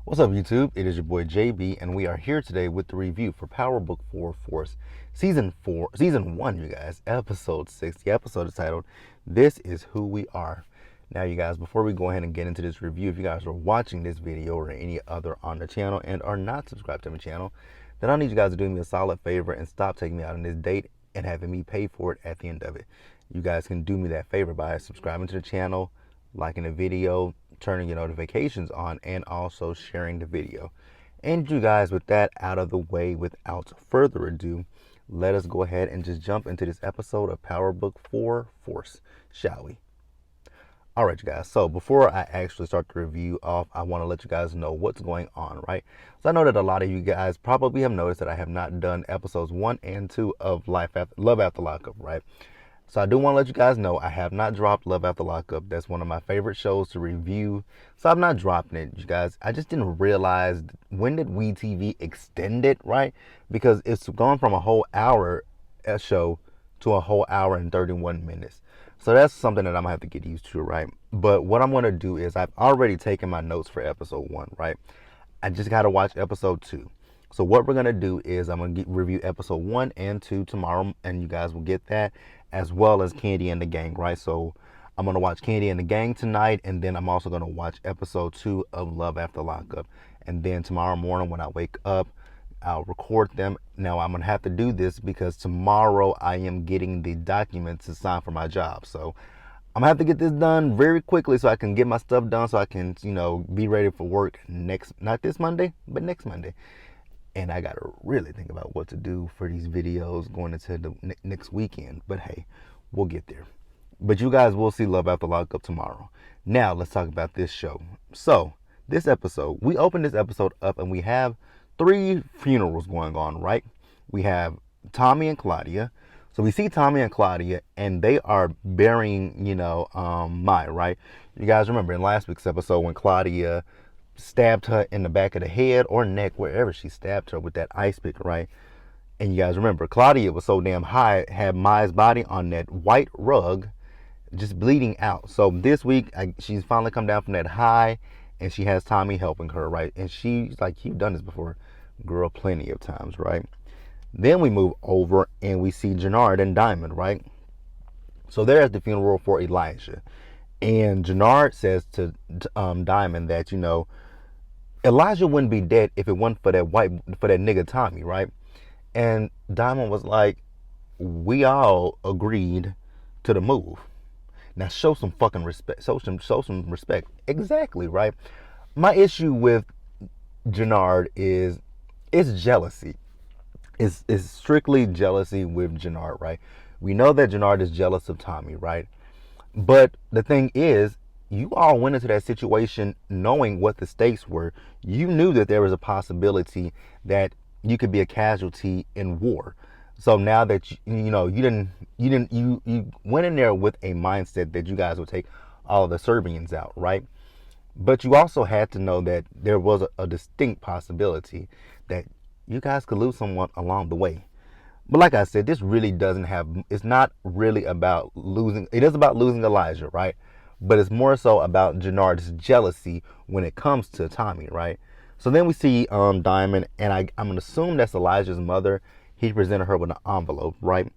What's up, YouTube? It is your boy JB, and we are here today with the review for Power Book 4 Force Season 1, you guys, Episode 6. The episode is titled, This Is Who We Are. Now, you guys, before we go ahead and get into this review, if you guys are watching this video or any other on the channel and are not subscribed to my channel, then I need you guys to do me a solid favor and stop taking me out on this date and having me pay for it at the end of it. You guys can do me that favor by subscribing to the channel, liking the video, turning your notifications on, and also sharing the video. And you guys, with that out of the way, without further ado, let us go ahead and just jump into this episode of Power Book 4 Force, shall we? Alright, you guys, so before I actually start the review off, I want to let you guys know what's going on, right? So I know that a lot of you guys probably have noticed that I have not done episodes 1 and 2 of Love After Lockup, right? So I do want to let you guys know I have not dropped Love After Lockup. That's one of my favorite shows to review. So I'm not dropping it, you guys. I just didn't realize, when did WeTV extend it, right? Because it's gone from a whole hour show to a whole hour and 31 minutes. So that's something that I'm going to have to get used to, right? But what I'm going to do is I've already taken my notes for episode 1, right? I just got to watch episode 2. So what we're going to do is I'm going to review episode 1 and 2 tomorrow, and you guys will get that, as well as Candy and the Gang, right? So I'm going to watch Candy and the Gang tonight, and then I'm also going to watch episode 2 of Love After Lockup. And then tomorrow morning when I wake up, I'll record them. Now I'm going to have to do this because tomorrow I am getting the documents to sign for my job. So I'm going to have to get this done very quickly so I can get my stuff done so I can, be ready for work not this Monday, but next Monday. And I got to really think about what to do for these videos going into the next weekend. But hey, we'll get there. But you guys will see Love After Lockup tomorrow. Now, let's talk about this show. So, this episode, we open this episode up and we have 3 funerals going on, right? We have Tommy and Claudia. So we see Tommy and Claudia, and they are burying, Mai, right? You guys remember in last week's episode when Claudia stabbed her in the back of the head or neck, wherever she stabbed her with that ice pick, right? And you guys remember, Claudia was so damn high, had Mai's body on that white rug, just bleeding out. So this week, she's finally come down from that high, and she has Tommy helping her, right? And she's like, you've done this before, girl, plenty of times, right? Then we move over, and we see Jannard and Diamond, right? So they're at the funeral for Elijah. And Jannard says to Diamond that, Elijah wouldn't be dead if it wasn't for that nigga Tommy, right? And Diamond was like, we all agreed to the move. Now show some fucking respect. Show some respect. Exactly, right? My issue with Jannard is it's jealousy. It's strictly jealousy with Jannard, right? We know that Jannard is jealous of Tommy, right? But the thing is, you all went into that situation knowing what the stakes were. You knew that there was a possibility that you could be a casualty in war. So now that you went in there with a mindset that you guys would take all of the Serbians out, right? But you also had to know that there was a distinct possibility that you guys could lose someone along the way. But like I said, this really it's not really about losing. It is about losing Elijah, right? But it's more so about Jannard's jealousy when it comes to Tommy, right? So then we see Diamond, and I'm going to assume that's Elijah's mother. He presented her with an envelope, right?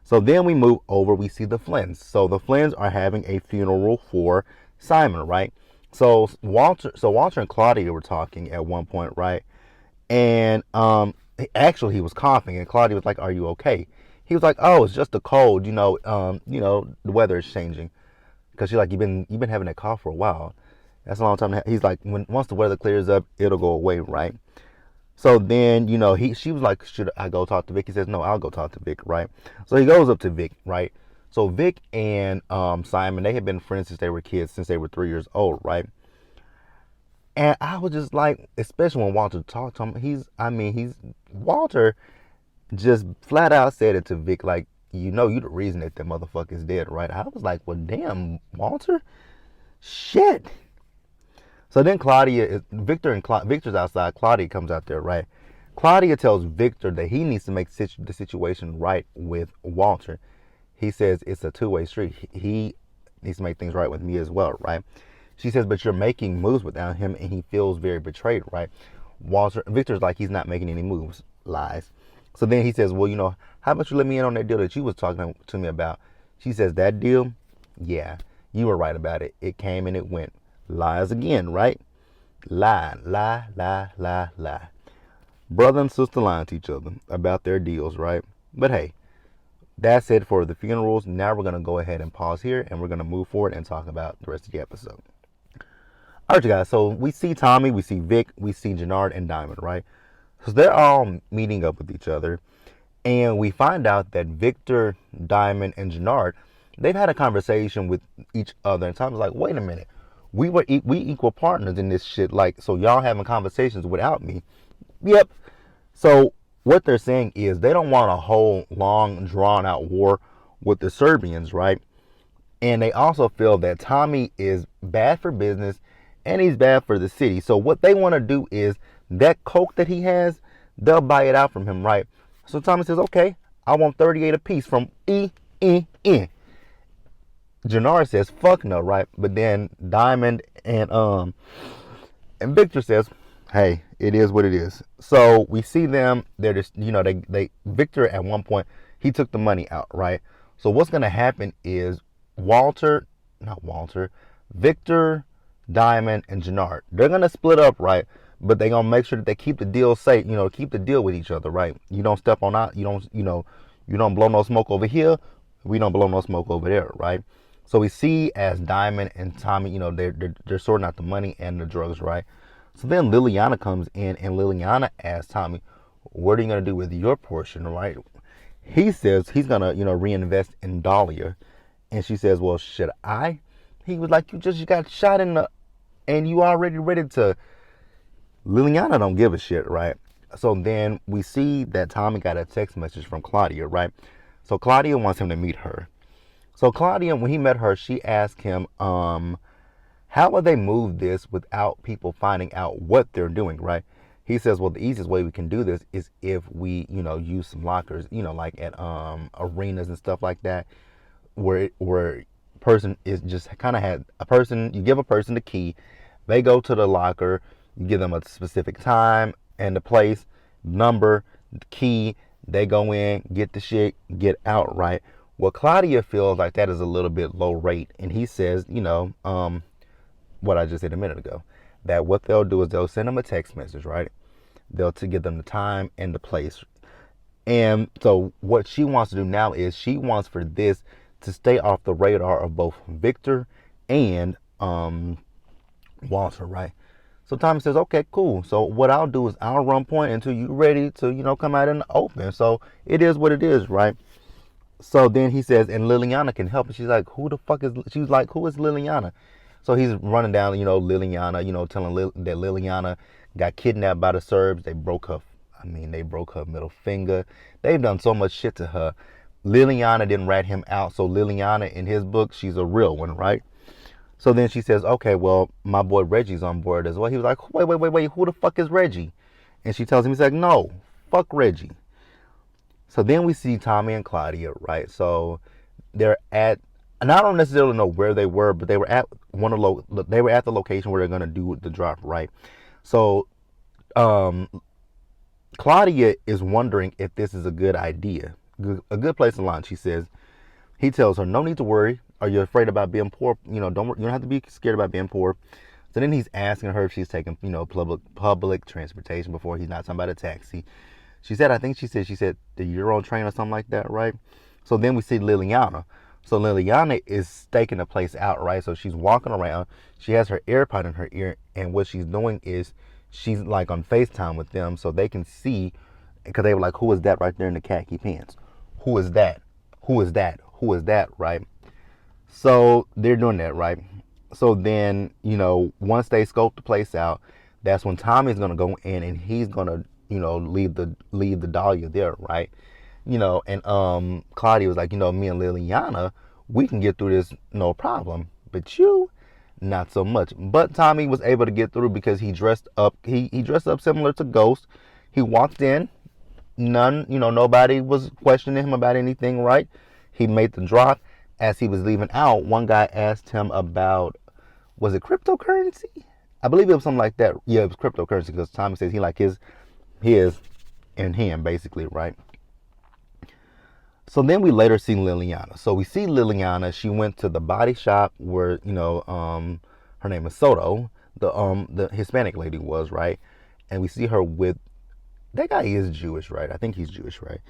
So then we move over, we see the Flynn's. So the Flynn's are having a funeral for Simon, right? So Walter and Claudia were talking at one point, right? And actually he was coughing, and Claudia was like, "Are you okay?" He was like, "Oh, it's just a cold. The weather is changing." Because she's like, you've been having that cough for a while. That's a long time. He's like, once the weather clears up, it'll go away, right? So then, she was like, should I go talk to Vic? He says, no, I'll go talk to Vic, right? So he goes up to Vic, right? So Vic and Simon, they had been friends since they were kids, since they were 3 years old, right? And I was just like, especially when Walter talked to him, Walter just flat out said it to Vic, like, you the reason that motherfucker is dead, right? I was like, well, damn, Walter, shit. So then Victor's outside. Claudia comes out there, right? Claudia tells Victor that he needs to make the situation right with Walter. He says it's a two-way street. He needs to make things right with me as well, right? She says, but you're making moves without him, and he feels very betrayed, right? Victor's like, he's not making any moves. Lies. So then he says, well, how about you let me in on that deal that you was talking to me about? She says, that deal? Yeah, you were right about it. It came and it went. Lies again, right? Lie, lie, lie, lie, lie. Brother and sister lying to each other about their deals, right? But hey, that's it for the funerals. Now we're going to go ahead and pause here, and we're going to move forward and talk about the rest of the episode. All right, you guys. So we see Tommy, we see Vic, we see Jannard and Diamond, right? So they're all meeting up with each other. And we find out that Victor, Diamond, and Jannard, they've had a conversation with each other. And Tommy's like, wait a minute. We equal partners in this shit. Like, so y'all having conversations without me. Yep. So what they're saying is they don't want a whole long, drawn-out war with the Serbians, right? And they also feel that Tommy is bad for business and he's bad for the city. So what they want to do is that coke that he has, they'll buy it out from him, right? So Tommy says, okay, I want 38 apiece from E-N-N. Jannard says, fuck no, right? But then Diamond and Victor says, hey, it is what it is. So we see them, they're just, Victor at one point, he took the money out, right? So what's going to happen is Victor, Diamond, and Jannard, they're going to split up, right? But they're going to make sure that they keep the deal safe, keep the deal with each other, right? You don't step on out, you don't blow no smoke over here, we don't blow no smoke over there, right? So we see as Diamond and Tommy, they're sorting out the money and the drugs, right? So then Liliana comes in, and Liliana asks Tommy, what are you going to do with your portion, right? He says he's going to, reinvest in Dahlia. And she says, well, should I? He was like, you got shot in the, and you already ready to. Liliana don't give a shit, right? So then we see that Tommy got a text message from Claudia, right? So Claudia wants him to meet her. So Claudia, when he met her, she asked him, how will they move this without people finding out what they're doing, right? He says, well, the easiest way we can do this is if we, use some lockers, like at arenas and stuff like that, where person is just kind of had a person, you give a person the key, they go to the locker, you give them a specific time and the place, number, the key, they go in, get the shit, get out, right? Well, Claudia feels like that is a little bit low rate, and he says, what I just said a minute ago, that what they'll do is they'll send them a text message, right? They'll to give them the time and the place. And so what she wants to do now is she wants for this to stay off the radar of both Victor and Walter, right? So Tommy says, okay, cool. So what I'll do is I'll run point until you're ready to, come out in the open. So it is what it is, right? So then he says, and Liliana can help. And she's like, who is Liliana? So he's running down, Liliana, telling that Liliana got kidnapped by the Serbs. They broke her middle finger. They've done so much shit to her. Liliana didn't rat him out. So Liliana, in his book, she's a real one, right? So then she says, okay, well, my boy Reggie's on board as well. He was like, wait, who the fuck is Reggie? And she tells him, he's like, no, fuck Reggie. So then we see Tommy and Claudia, right? So they're at, and I don't necessarily know where they were, but they were at the location where they're gonna do the drop, right? So Claudia is wondering if this is a good idea, a good place to launch. He tells her, no need to worry. Are you afraid about being poor? You don't have to be scared about being poor. So then he's asking her if she's taking, public transportation before. He's not talking about a taxi. She said the Euro train or something like that, right? So then we see Liliana. So Liliana is staking the place out, right? So she's walking around. She has her AirPod in her ear, and what she's doing is she's like on FaceTime with them, so they can see. Because they were like, "Who is that right there in the khaki pants? Who is that? Who is that? Who is that?" Right? So they're doing that, right? So then, once they scope the place out, that's when Tommy's gonna go in and he's gonna, leave the Dahlia there, right? And Claudia was like, me and Liliana, we can get through this no problem, but you, not so much. But Tommy was able to get through because he dressed up. He dressed up similar to Ghost. He walked in, nobody was questioning him about anything, right? He made the drop. As he was leaving out, one guy asked him about was it cryptocurrency? I believe it was something like that. Yeah, it was cryptocurrency because Tommy says he like his in him basically, right? So then we later see Liliana. So we see Liliana. She went to the body shop where her name is Soto, the Hispanic lady was, right, and we see her with that guy is Jewish, right? I think he's Jewish, right?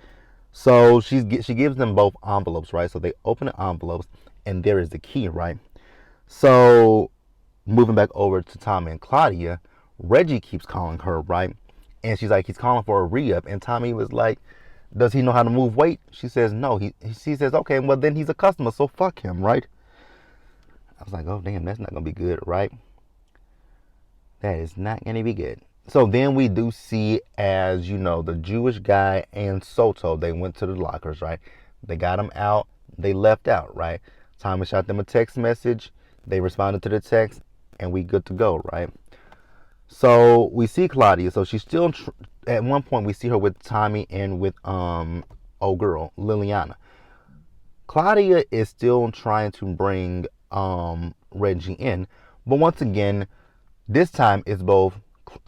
So she gives them both envelopes, right? So they open the envelopes, and there is the key, right? So moving back over to Tommy and Claudia, Reggie keeps calling her, right? And she's like, he's calling for a re-up, and Tommy was like, does he know how to move weight? She says no. She says, okay, well then he's a customer, so fuck him, right? I was like, oh damn, that's not gonna be good, right? That is not gonna be good. So then we do see, as you know, the Jewish guy and Soto, they went to the lockers, right? They got him out, they left out, right? Tommy shot them a text message, they responded to the text, and we good to go, right? So we see Claudia, so she's still, at one point we see her with Tommy and with, old girl, Liliana. Claudia is still trying to bring Reggie in, but once again, this time it's both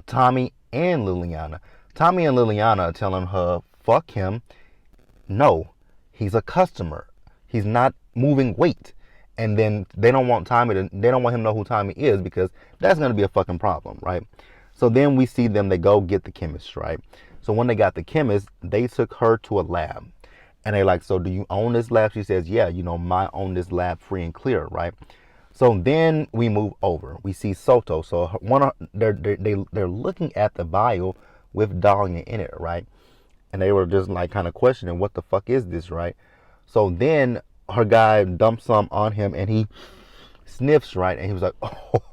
Tommy and Liliana. Tommy and Liliana are telling her, fuck him. No, he's a customer. He's not moving weight. And then they don't want him to know who Tommy is because that's going to be a fucking problem, right? So then we see them, they go get the chemist, right? So when they got the chemist, they took her to a lab. And they're like, so do you own this lab? She says, yeah, I own this lab free and clear, right? So then we move over. We see Soto. So they're looking at the vial with Dahlia in it, right? And they were just like kind of questioning, what the fuck is this, right? So then her guy dumps some on him and he sniffs, right? And he was like,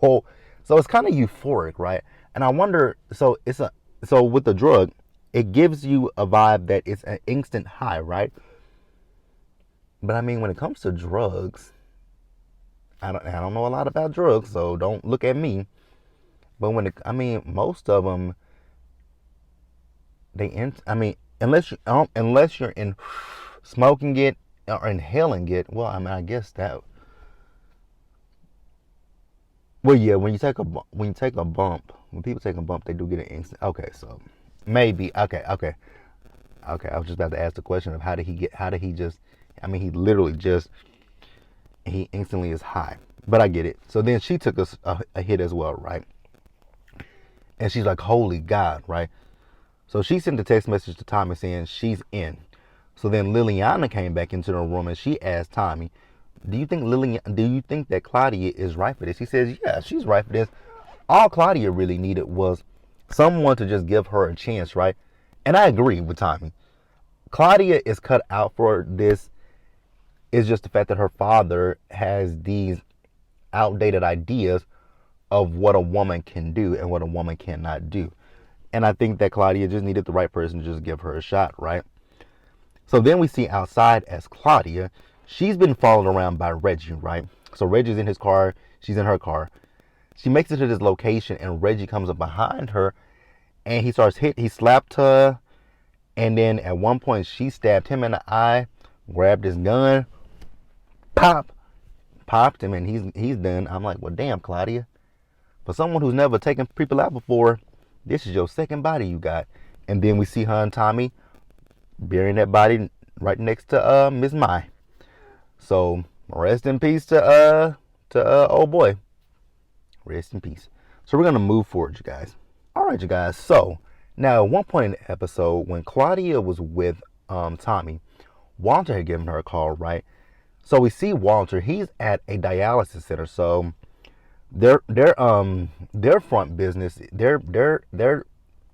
oh. So it's kind of euphoric, right? And I wonder, so with the drug, it gives you a vibe that it's an instant high, right? But I mean, when it comes to drugs, I don't know a lot about drugs, so don't look at me. But most of them, unless you're in smoking it or inhaling it. Well, I guess that. Well, yeah, when you take a bump, when people take a bump, they do get an instant. Okay, so maybe. Okay. I was just about to ask the question of how did he just? He literally just. He instantly is high. But I get it. So then she took a hit as well, right? And she's like, holy God, right? So she sent a text message to Tommy saying she's in. So then Liliana came back into the room and she asked Tommy, do you think that Claudia is right for this? He says, yeah, she's right for this. All Claudia really needed was someone to just give her a chance, right? And I agree with Tommy. Claudia is cut out for this. It's just the fact that her father has these outdated ideas of what a woman can do and what a woman cannot do. And I think that Claudia just needed the right person to just give her a shot, right? So then we see outside as Claudia, she's been followed around by Reggie, right? So Reggie's in his car, she's in her car. She makes it to this location and Reggie comes up behind her and he slapped her. And then at one point she stabbed him in the eye, grabbed his gun, popped him, and he's done. I'm like, well, damn, Claudia. For someone who's never taken people out before, this is your second body you got. And then we see her and Tommy burying that body right next to Miss Mai. So rest in peace to old boy. Rest in peace. So we're gonna move forward, you guys. All right, you guys. So now at one point in the episode, when Claudia was with Tommy, Walter had given her a call, right? So we see Walter. He's at a dialysis center. So their front business, their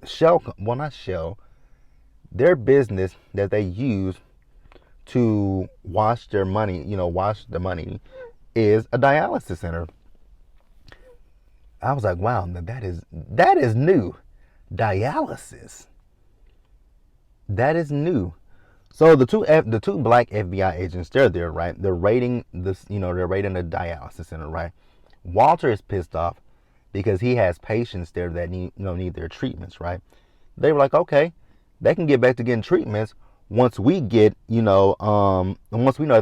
shell, well, not shell, their business that they use to wash the money is a dialysis center. I was like, wow, that is new. Dialysis. That is new. So the two black FBI agents, they're there, right? They're raiding the dialysis center, right? Walter is pissed off because he has patients there that need their treatments, right? They were like, okay, they can get back to getting treatments once we know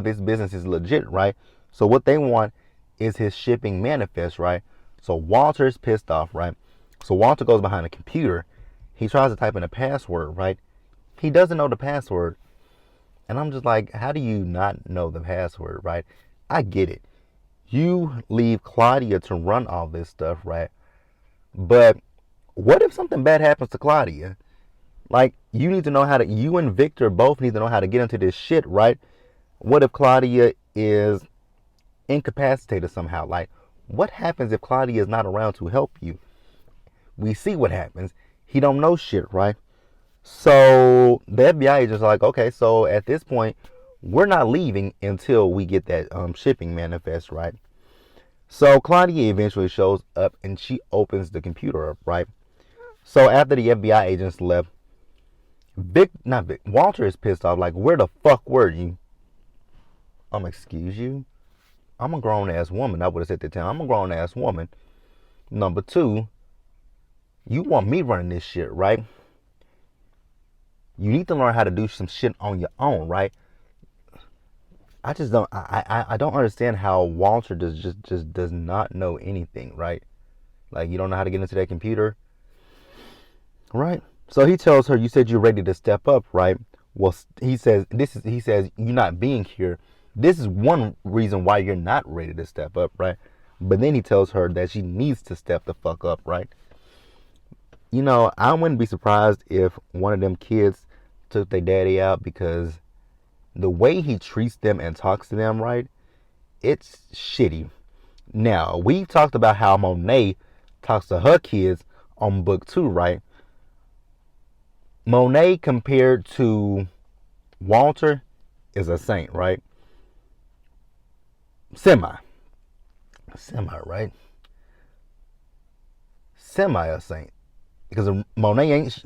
this business is legit, right? So what they want is his shipping manifest, right? So Walter's pissed off, right? So Walter goes behind a computer. He tries to type in a password, right? He doesn't know the password. And I'm just like, how do you not know the password, right? I get it. You leave Claudia to run all this stuff, right? But what if something bad happens to Claudia? Like, you need to know how to, you and Victor both need to know how to get into this shit, right? What if Claudia is incapacitated somehow? Like, what happens if Claudia is not around to help you? We see what happens. He don't know shit, right? So the FBI is just like, okay, so at this point, we're not leaving until we get that shipping manifest, right? So Claudia eventually shows up and she opens the computer up, right? So after the FBI agents left, Walter is pissed off, like, where the fuck were you? Excuse you? I'm a grown ass woman. I would have said that time. I'm a grown ass woman. Number two, you want me running this shit, right? You need to learn how to do some shit on your own, right? I just don't. I don't understand how Walter just does not know anything, right? Like, you don't know how to get into that computer, right? So he tells her, "You said you're ready to step up, right?" Well, he says you're not being here. This is one reason why you're not ready to step up, right? But then he tells her that she needs to step the fuck up, right? You know, I wouldn't be surprised if one of them kids took their daddy out, because the way he treats them and talks to them, right? It's shitty. Now, we've talked about how Monet talks to her kids on book 2, right? Monet compared to Walter is a saint, right? Semi, right? Semi a saint. Because Monet ain't,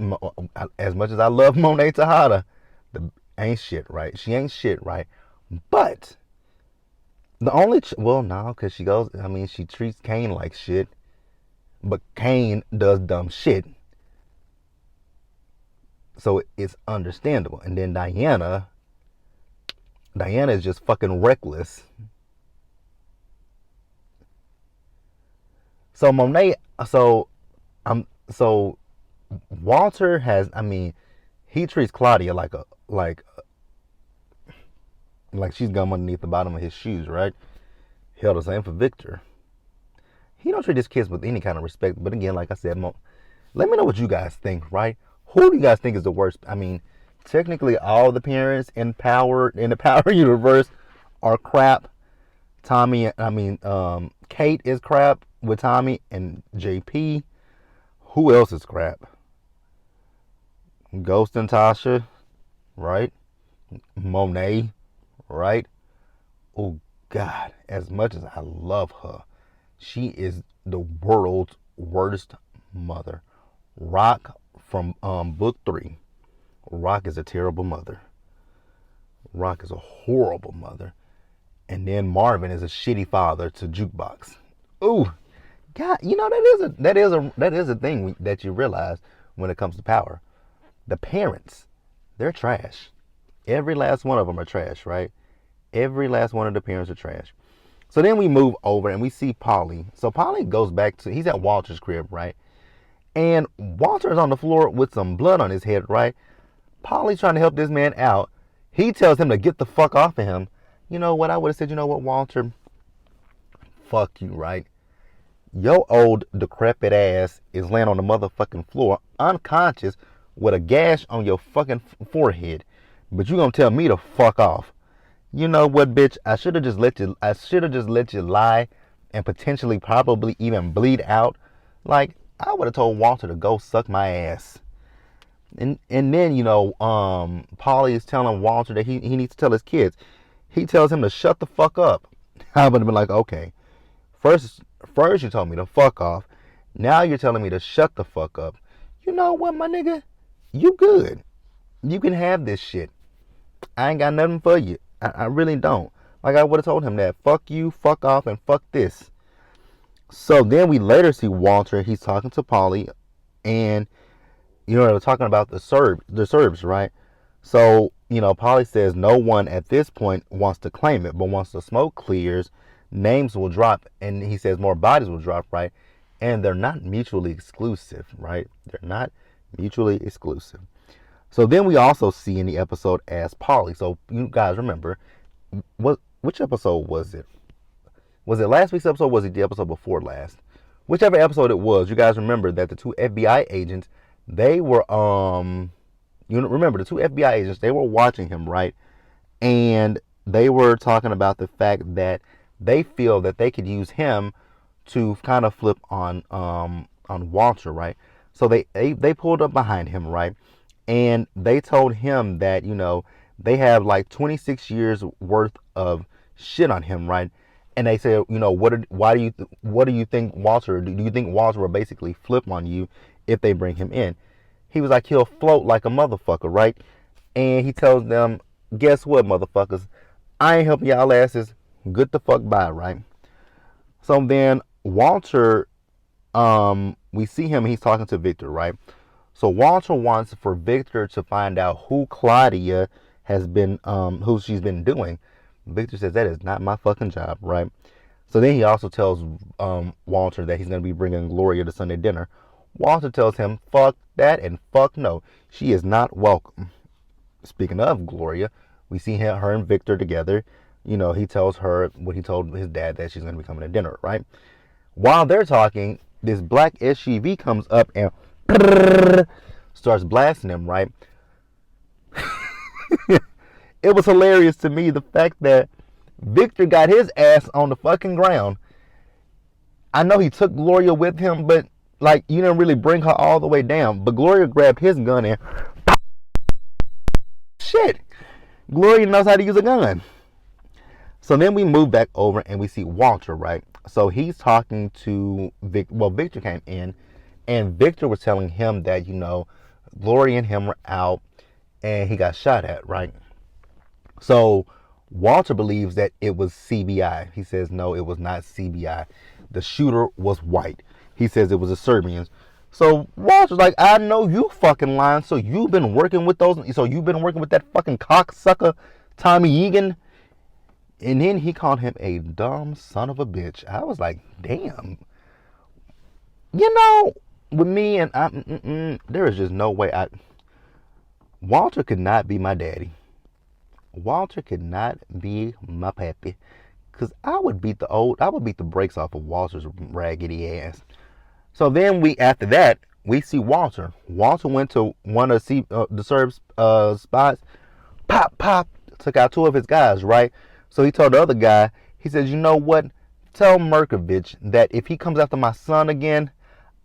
as much as I love Monet Tejada, ain't shit, right? She ain't shit, right? But the only, well, no, because she treats Kane like shit, but Kane does dumb shit. So it's understandable. And then Diana is just fucking reckless. So Walter has, he treats Claudia like she's gum underneath the bottom of his shoes, right? Hell, the same for Victor. He don't treat his kids with any kind of respect. But again, like I said, let me know what you guys think, right? Who do you guys think is the worst? Technically, all the parents in the Power universe are crap. Kate is crap with Tommy and JP. Who else is crap? Ghost and Tasha, right? Monet, right? Oh God, as much as I love her, she is the world's worst mother. Rock from book 3. Rock is a terrible mother. Rock is a horrible mother. And then Marvin is a shitty father to Jukebox. Ooh, God, that is a thing that you realize when it comes to Power. The parents, they're trash. Every last one of them are trash, right? Every last one of the parents are trash. So then we move over and we see Polly. So Polly goes back he's at Walter's crib, right? And Walter is on the floor with some blood on his head, right? Polly's trying to help this man out. He tells him to get the fuck off of him. You know what? I would have said, you know what, Walter? Fuck you, right? Your old decrepit ass is laying on the motherfucking floor, unconscious, with a gash on your fucking forehead. But you gonna tell me to fuck off. You know what, bitch? I should have just let you lie and potentially probably even bleed out. Like, I would have told Walter to go suck my ass. And then, Polly is telling Walter that he needs to tell his kids. He tells him to shut the fuck up. I would have been like, okay. First you told me to fuck off. Now you're telling me to shut the fuck up. You know what, my nigga? You good. You can have this shit. I ain't got nothing for you. I really don't. Like, I would have told him that. Fuck you, fuck off, and fuck this. So then we later see Walter. He's talking to Polly. And, they're talking about the Serbs, right? So, Polly says no one at this point wants to claim it. But once the smoke clears, names will drop, and he says more bodies will drop, right? And they're not mutually exclusive, right? They're not mutually exclusive. So then we also see in the episode as Polly. So you guys remember, which episode was it? Was it last week's episode or was it the episode before last? Whichever episode it was, you guys remember that the two FBI agents, they were, you remember the two FBI agents, they were watching him, right? And they were talking about the fact that they feel that they could use him to kind of flip on Walter, right? So they pulled up behind him, right? And they told him that, they have like 26 years worth of shit on him, right? And they said, what do you think Walter, do you think Walter will basically flip on you if they bring him in? He was like, he'll float like a motherfucker, right? And he tells them, guess what, motherfuckers? I ain't helping y'all asses. Good the fuck bye, right? So then Walter, we see him, he's talking to Victor, right? So Walter wants for Victor to find out who Claudia has been, who she's been doing. Victor says, that is not my fucking job, right? So then he also tells Walter that he's going to be bringing Gloria to Sunday dinner. Walter tells him, fuck that and fuck no. She is not welcome. Speaking of Gloria, we see her and Victor together. He tells her what he told his dad, that she's going to be coming to dinner, right? While they're talking, this black SUV comes up and starts blasting him, right? It was hilarious to me, the fact that Victor got his ass on the fucking ground. I know he took Gloria with him, but like, you didn't really bring her all the way down. But Gloria grabbed his gun and shit, Gloria knows how to use a gun. So then we move back over and we see Walter, right? So he's talking to Victor came in, and Victor was telling him that, Gloria and him were out and he got shot at, right? So Walter believes that it was CBI. He says, no, it was not CBI. The shooter was white. He says it was a Serbian. So Walter's like, I know you fucking lying. So you've been working with that fucking cocksucker, Tommy Egan. And then he called him a dumb son of a bitch. I was like, damn. With me and there is just no way Walter could not be my daddy. Walter could not be my pappy. Because I would beat the brakes off of Walter's raggedy ass. So then after that, we see Walter. Walter went to one of the Serbs spots. Pop, took out two of his guys, right? So he told the other guy, he says, you know what? Tell Merkovich that if he comes after my son again,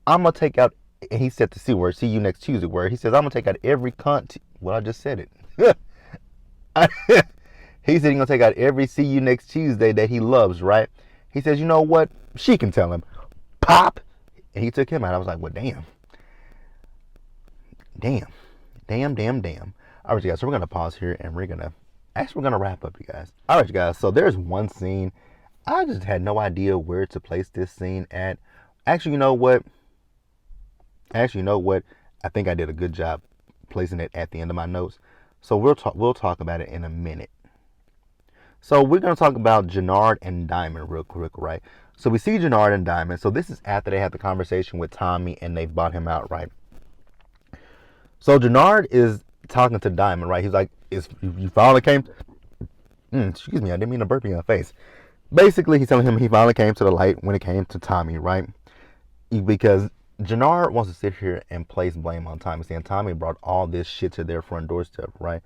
I'm going to take out, and he said the C word, see you next Tuesday word. He says, I'm going to take out every cunt. Well, I just said it. He said he's going to take out every see you next Tuesday that he loves, right? He says, you know what? She can tell him. Pop. And he took him out. I was like, well, damn. All right, you guys, so we're going to pause here and we're going to wrap up, you guys. All right, you guys, so there's one scene. I just had no idea where to place this scene at. Actually, you know what? I think I did a good job placing it at the end of my notes. So we'll talk about it in a minute. So we're going to talk about Jannard and Diamond real quick, right? So we see Jannard and Diamond. So this is after they had the conversation with Tommy and they bought him out, right? So Jannard is talking to Diamond, right? He's like, you finally came... excuse me, I didn't mean to burp in your face. Basically, he's telling him he finally came to the light when it came to Tommy, right? Because Jannard wants to sit here and place blame on Tommy, saying Tommy brought all this shit to their front doorstep, right?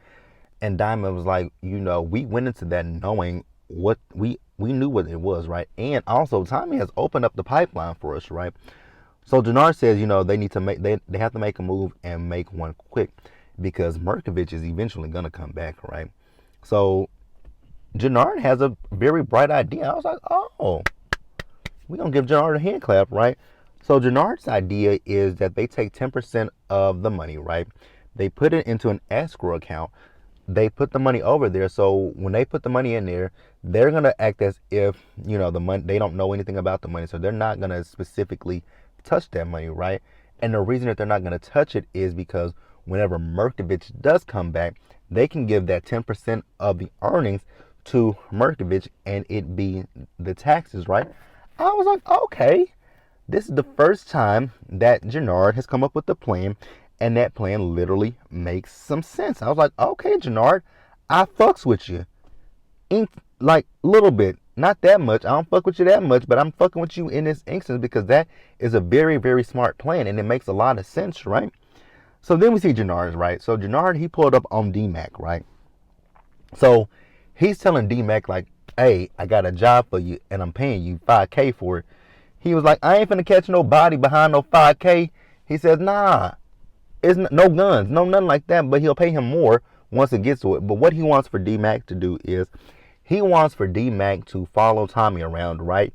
And Diamond was like, we went into that knowing what we knew what it was, right? And also Tommy has opened up the pipeline for us, right? So Jannard says, they have to make a move and make one quick because Merkovich is eventually gonna come back, right? So Jannard has a very bright idea. I was like, oh, we're gonna give Jannard a hand clap, right? So Jannard's idea is that they take 10% of the money, right? They put it into an escrow account. They put the money over there. So when they put the money in there, they're going to act as if, the money, they don't know anything about the money. So they're not going to specifically touch that money, right? And the reason that they're not going to touch it is because whenever Merkovich does come back, they can give that 10% of the earnings to Merkovich and it be the taxes, right? I was like, okay, this is the first time that Jannard has come up with a plan, and that plan literally makes some sense. I was like, okay, Jannard, I fucks with you. Like, a little bit. Not that much. I don't fuck with you that much, but I'm fucking with you in this instance because that is a very, very smart plan, and it makes a lot of sense, right? So then we see Jannard, right? So Jannard, he pulled up on D-Mac, right? So he's telling D-Mac, like, hey, I got a job for you, and I'm paying you $5K for it. He was like, I ain't finna catch no body behind no $5K. He says, nah, it's no guns, no nothing like that, but he'll pay him more once it gets to it. But what he wants for D-Mac to do is he wants for D-Mac to follow Tommy around, right?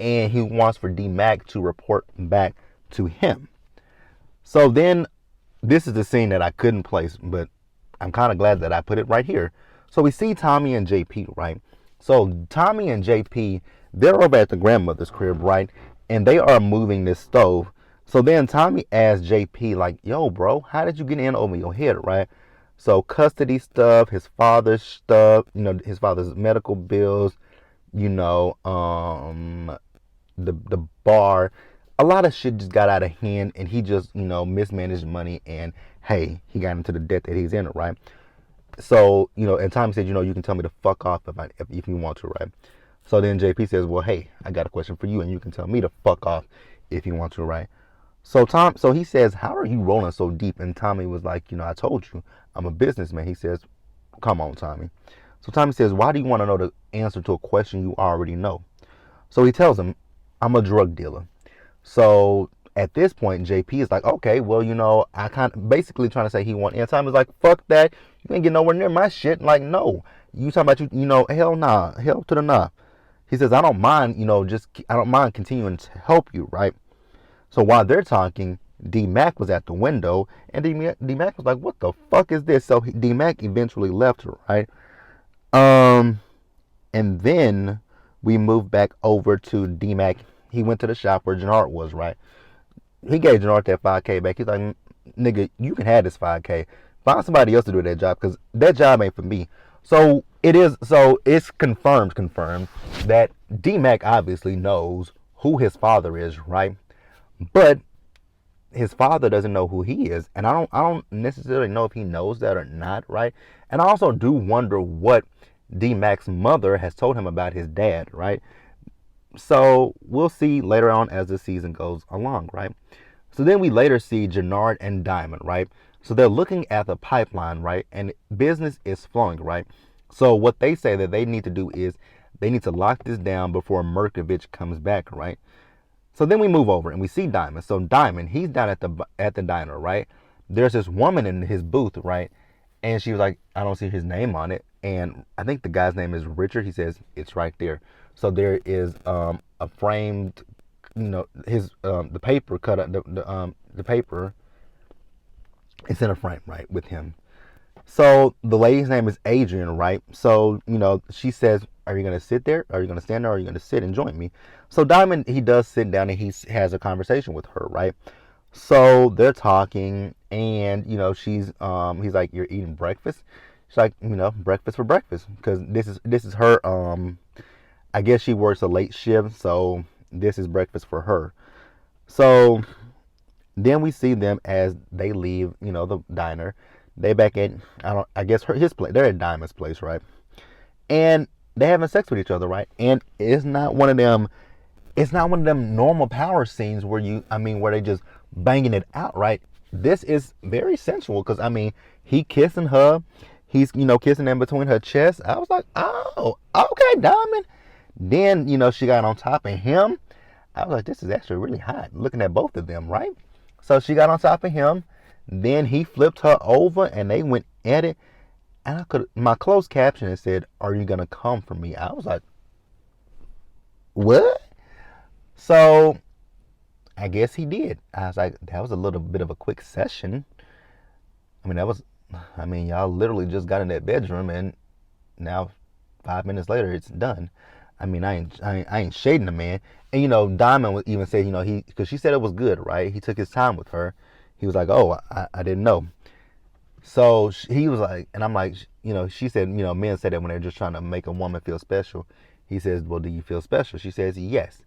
And he wants for D-Mac to report back to him. So then, this is the scene that I couldn't place, but I'm kind of glad that I put it right here. So we see Tommy and JP, right? So Tommy and JP, they're over at the grandmother's crib, right? And they are moving this stove. So then Tommy asks JP, like, yo, bro, how did you get in over your head, right? So custody stuff, his father's stuff, you know, his father's medical bills, you know, the bar, a lot of shit just got out of hand, and he just, you know, mismanaged money, and hey, he got into the debt that he's in, right? So, you know, and Tommy said, you know, you can tell me to fuck off if you want to, right? So then JP says, well, hey, I got a question for you, and you can tell me to fuck off if you want to, right? So he says, how are you rolling so deep? And Tommy was like, you know, I told you, I'm a businessman. He says, come on, Tommy. So Tommy says, why do you want to know the answer to a question you already know? So he tells him, I'm a drug dealer. So at this point, JP is like, okay, well, you know, I kind of basically trying to say he want. And Tommy's like, fuck that. You ain't get nowhere near my shit. Like, no. You talking about you know, hell nah. Hell to the nah. He says, I don't mind, you know, I don't mind continuing to help you, right? So while they're talking, D-Mac was at the window, and D-Mac was like, what the fuck is this? So D-Mac eventually left her, right? And then we moved back over to D-Mac. He went to the shop where Jannard was, right? He gave Jannard that $5K back. He's like, nigga, you can have this $5K. Find somebody else to do that job, because that job ain't for me. So it's confirmed that D-Mac obviously knows who his father is, right? But his father doesn't know who he is, and I don't necessarily know if he knows that or not, right? And I also do wonder what D-Mac's mother has told him about his dad, right? So we'll see later on as the season goes along, right? So then we later see Jannard and Diamond, right? So they're looking at the pipeline, right? And business is flowing, right? So what they say that they need to do is they need to lock this down before Merkovich comes back, right? So then we move over and we see Diamond. So Diamond, he's down at the diner, right? There's this woman in his booth, right? And she was like, I don't see his name on it. And I think the guy's name is Richard. He says, it's right there. So there is a framed, you know, his the paper cut up, the paper, it's in a frame, right, with him. So the lady's name is Adrian, right? So, you know, she says, are you going to sit there? Are you going to stand there? Or are you going to sit and join me? So Diamond, he does sit down and he has a conversation with her, right? So they're talking, and, you know, he's like, you're eating breakfast? She's like, you know, breakfast for breakfast. Because this is her, I guess she works a late shift, so this is breakfast for her. So then we see them as they leave, you know, the diner. They back at, I guess his place. They're at Diamond's place, right? And they having sex with each other, right? And it's not one of them normal power scenes where where they just banging it out, right? This is very sensual, because he kissing her, he's, you know, kissing in between her chest. I was like, oh, okay, Diamond. Then, you know, she got on top of him. I was like, this is actually really hot, looking at both of them, right? So she got on top of him. Then he flipped her over and they went at it. And my closed caption it said, are you going to come for me? I was like, what? So I guess he did. I was like, that was a little bit of a quick session. Y'all literally just got in that bedroom, and now 5 minutes later it's done. I ain't shading the man. And, you know, Diamond would even say, you know, because she said it was good, right? He took his time with her. He was like, oh, I didn't know. So he was like, and I'm like, she said, men say that when they're just trying to make a woman feel special. He says, well, do you feel special? She says, yes.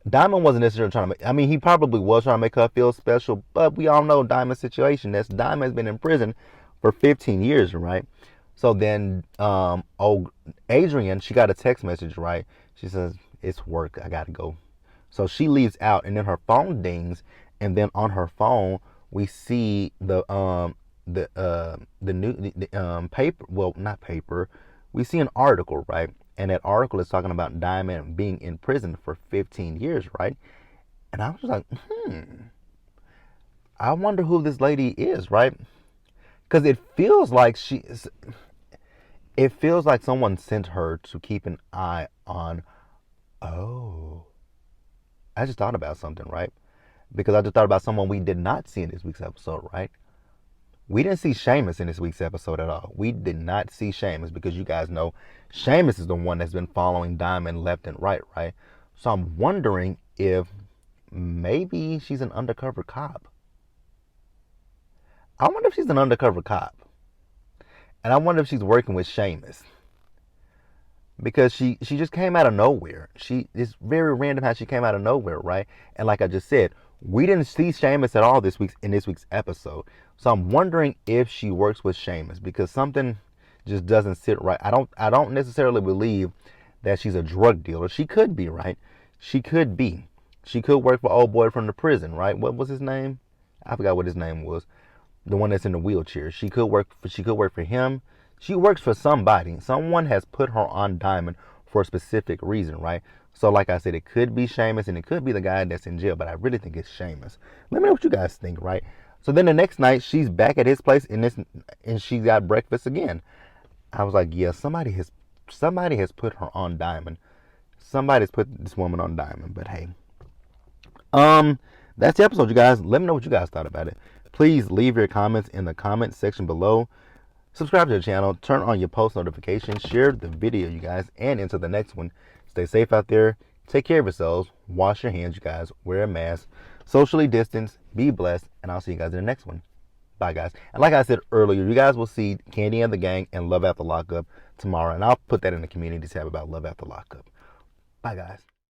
Diamond wasn't necessarily trying to make, I mean, he probably was trying to make her feel special, but we all know Diamond's situation. Diamond's been in prison for 15 years, right? So then, Adrian, she got a text message, right? She says, it's work, I gotta go. So she leaves out, and then her phone dings, and then on her phone, we see the paper, well, not paper, we see an article, right? And that article is talking about Diamond being in prison for 15 years, right? And I was like, I wonder who this lady is, right? Because it feels like someone sent her to keep an eye on. Oh, I just thought about something, right? Because I just thought about someone we did not see in this week's episode, right? We didn't see Seamus in this week's episode at all. We did not see Seamus because you guys know Seamus is the one that's been following Diamond left and right, right? So I'm wondering if maybe she's an undercover cop. I wonder if she's an undercover cop. And I wonder if she's working with Seamus. Because she just came out of nowhere. It's very random how she came out of nowhere, right? And like I just said, we didn't see Seamus at all in this week's episode. So I'm wondering if she works with Seamus because something just doesn't sit right. I don't necessarily believe that she's a drug dealer. She could be, right? She could be. She could work for old boy from the prison, right? What was his name? I forgot what his name was. The one that's in the wheelchair. She could work for him. She works for somebody. Someone has put her on Diamond for a specific reason, right? So like I said, it could be Seamus and it could be the guy that's in jail, but I really think it's Seamus. Let me know what you guys think, right? So then the next night she's back at his place and she got breakfast again. I was like, yeah, somebody has put her on Diamond. Somebody's put this woman on Diamond, but hey. That's the episode, you guys. Let me know what you guys thought about it. Please leave your comments in the comment section below. Subscribe to the channel, turn on your post notifications, share the video, you guys, and until the next one, stay safe out there, take care of yourselves, wash your hands, you guys, wear a mask, socially distance, be blessed, and I'll see you guys in the next one. Bye, guys. And like I said earlier, you guys will see Candy and the Gang and Love After Lockup tomorrow, and I'll put that in the community tab about Love After Lockup. Bye, guys.